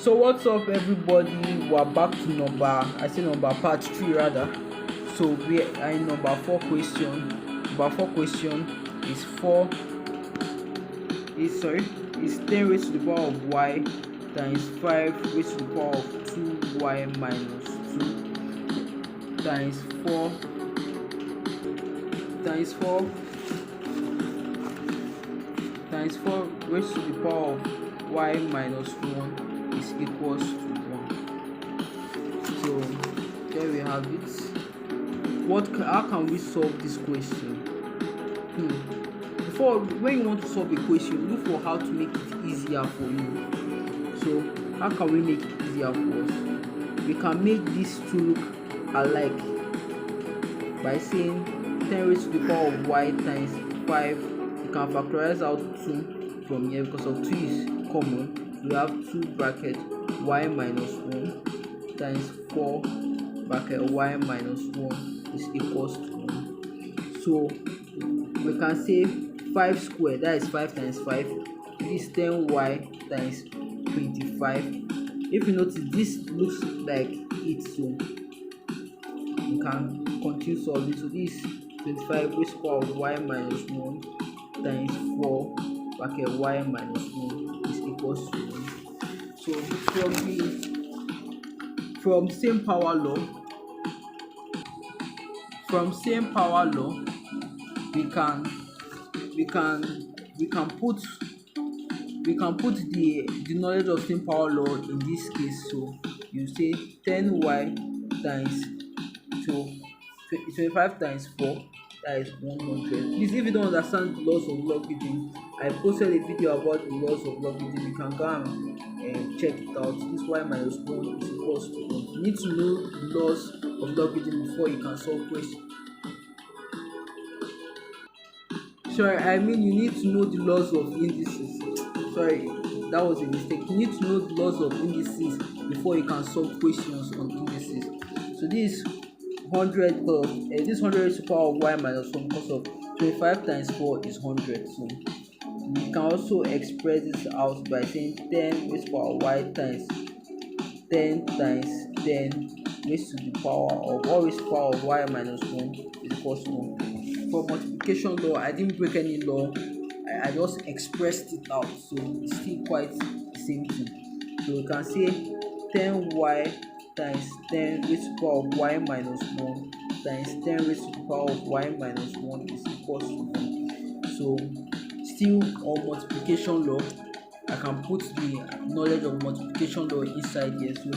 So what's up everybody, we're back to part 3 rather. So we are in number 4 question. Number 4 question is 4 is sorry is 10 raised to the power of y times 5 raised to the power of 2y minus 2 times 4 times 4 times 4 raised to the power of y minus 1 is equals to 1. So there we have it. How can we solve this question? Before, when you want to solve a question, look for how to make it easier for you. So how can we make it easier for us? We can make these two look alike by saying 10 raised to the power of y times 5. You can factorize out 2 from here because of 2 is common. We have 2 bracket y minus 1 times 4 bracket y minus 1 is equals to 1. So we can say 5 squared, that is 5 times 5, this 10y times 25. If you notice, this looks like it, so you can continue solving. So this 25 raised to the power of y minus 1 times 4 bracket y minus 1 is equals to 1. So from same power law, we can put the knowledge of same power law in this case. So you say 10y times 25 times 4, that is 100. Please, if you don't understand the laws of logarithm, I posted a video about the laws of logarithm. You can go and check it out. This y minus 1 is equals to 1. You need to know the laws of logarithm before you can solve questions. Sorry, I mean you need to know the laws of indices. Sorry, that was a mistake. You need to know the laws of indices before you can solve questions on indices. So this 100 plus this 100 raised to the power of y minus 1 because of 25 times 4 is 100. So we can also express this out by saying 10 raised to the power of y times 10 times 10 raised to the power of all raised to the power of y minus 1 is equals to 1. For multiplication law, I didn't break any law. I just expressed it out, so it's still quite the same thing. So we can say 10y times 10 raised to the power of y minus 1 times 10 raised to the power of y minus 1 is equals to 1. So still on multiplication law, I can put the knowledge of multiplication law inside here. So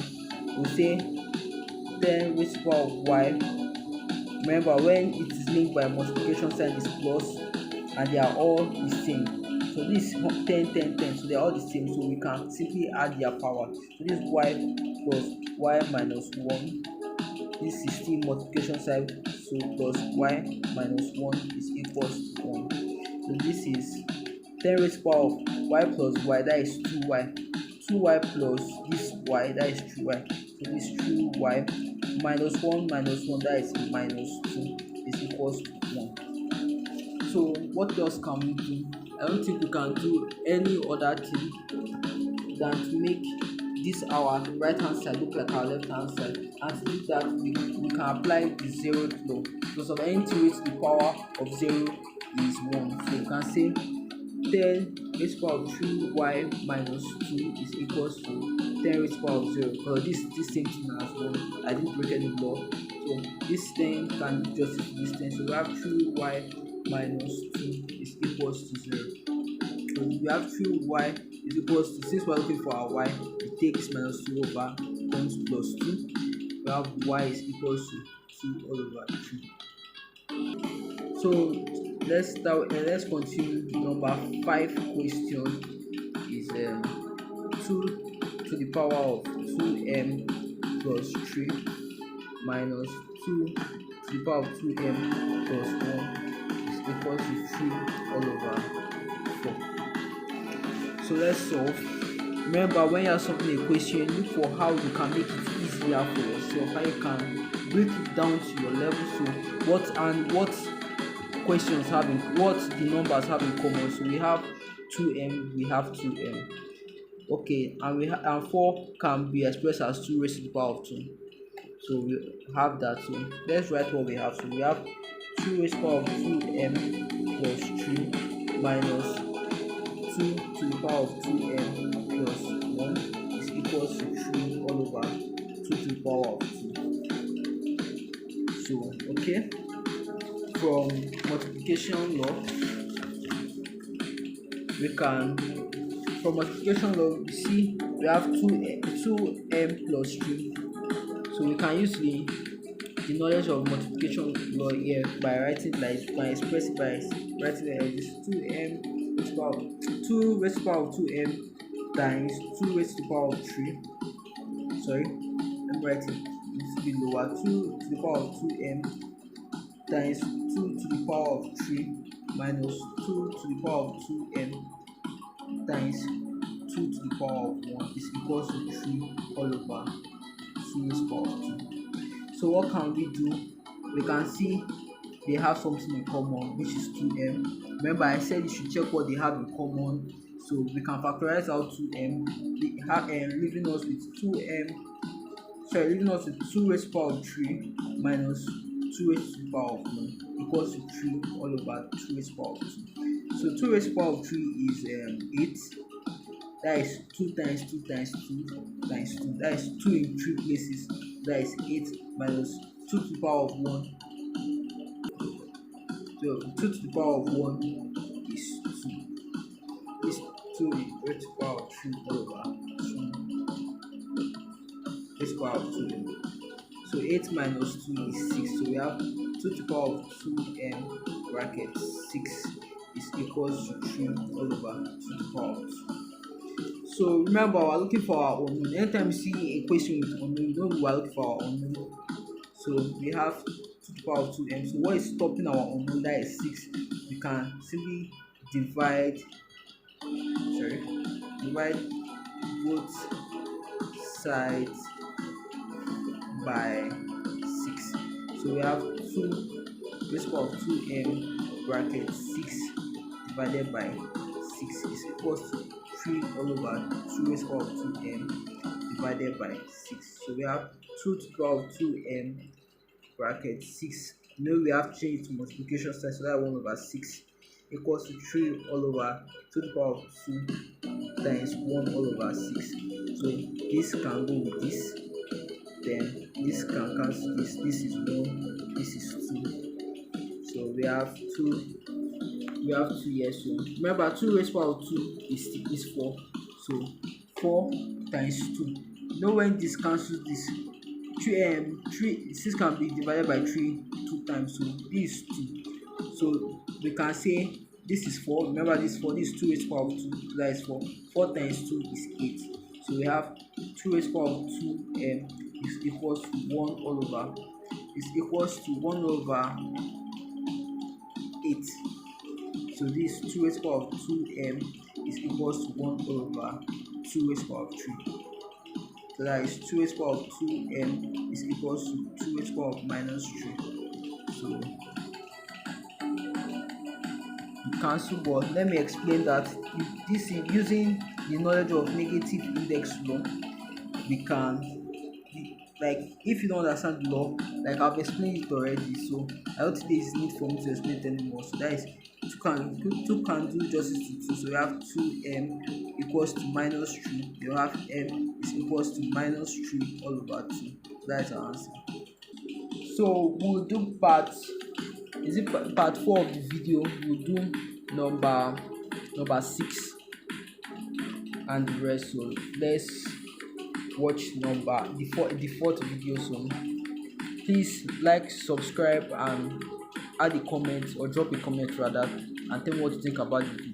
we'll say 10 raised to the power of y. Remember, when it is linked by multiplication sign is plus and they are all the same. So this 10, 10, 10, so they are all the same. So we can simply add their power. So this y plus y minus 1. This is still multiplication sign, so plus y minus 1 is equals to 1. So this is 10 raised to the power of y plus y, that is 2y. 2y plus this y, that is 3y. So this 2y minus 1 minus 1, that is minus 2, is equals to 1. So what else can we do? I don't think we can do any other thing than to make this our right hand side look like our left hand side, and to do that we can apply the zeroth law, because of anything raised to the power of 0 is 1. So you can say 10 raised to the power of 3y minus 2 is equals to 10 raised to the power of 0, because this same thing as 1. I didn't break any law, so this 10 can justify this 10. So we have 3y minus 2 is equals to 0. So we have 3y is equals to, since we're looking for our y, we take this minus 2 over comes plus 2. We have y is equals to 2 all over 3. So let's continue. Number 5 question is 2 to the power of 2m plus 3 minus 2 to the power of 2m plus 1 is equal to 3 all over 4. So let's solve. Remember, when you're solving a question, look for how you can make it easier for yourself, how you can break it down to your level. So what questions what the numbers have in common. So we have 2m, we have 2m. Okay, and and 4 can be expressed as 2 raised to the power of 2. So we have that. So let's write what we have. So we have 2 raised to the power of 2m plus 3 minus 2 to the power of 2m plus 1 is equals to 3 all over 2 to the power of 2. So okay, from multiplication law we can, from multiplication law we see we have 2m plus 3. So we can use the knowledge of multiplication law here by writing, like by expressing, by writing this 2m raised to the power of 2 raised to the power of 2m times 2 raised to the power of 3. Sorry, I'm writing this below lower, 2 to the power of 2m times 2 to the power of 3 minus 2 to the power of 2m times 2 to the power of 1 is equals to 3 all over 2 raised to the power of 2. So what can we do? We can see they have something in common, which is 2m. Remember I said you should check what they have in common. So we can factorize out 2m, leaving us with 2 raised to the power of 3 minus 2 raised to the power of 1 equals to 3 all over 2 raised to the power of 2. So 2 raised to the power of 3 is 8. That is 2 times 2 times 2 times 2. That is 2 in 3 places. That is 8 minus 2 to the power of 1. So 2 to the power of 1 is 2. This 2 raised to the power of 3 all over 2 raised to the power of 2. So 8 minus 2 is 6. So we have 2 to the power of 2m bracket 6 is equals to 3 all over 2 to the power of 2. So remember we're looking for our unknown. Anytime you see a question with unknown, you know we are looking for our unknown. So we have 2 to the power of 2m. So what is stopping our unknown? That is 6. We can simply divide both sides by 6. So we have 2 raised to the power of 2m bracket 6 divided by 6 is equals to 3 all over 2 raised to the power of 2m divided by 6. So we have 2 to the power of 2m bracket 6. You know we have changed to multiplication sign, so that 1 over 6 equals to 3 all over 2 to the power of 2 times 1 all over 6. So this can go with this, then this can cancel this. This is 1, this is 2. So we have 2 here. So remember 2 raised to the power of 2 is 4. So 4 times 2. You know when this cancels this, 6 can be divided by 3 2 times. So this is 2. So we can say this is 4. Remember this 4. This is 2 raised to the power of 2. So that is 4. 4 times 2 is 8. So we have 2 raised to the power of 2m is equals to 1 all over, is equals to 1 over 8. So this 2 raised to the power of 2m is equals to 1 over 2 raised to the power of 3. So that is 2 raised to the power of 2m is equals to 2 raised to the power of minus 3. So we cancel, but let me explain that this is using the knowledge of negative index law. We can, like, if you don't understand the law, like I've explained it already, so I don't think there is need for me to explain it anymore. So that is 2 can do justice to 2. So we have 2m equals to minus 3. You have m is equals to minus 3 all over 2. That is our answer. So we'll do part 4 of the video. We'll do number 6 and the rest. So let's watch the fourth video. So please like, subscribe, and add a comment, or drop a comment rather, and tell me what you think about the video.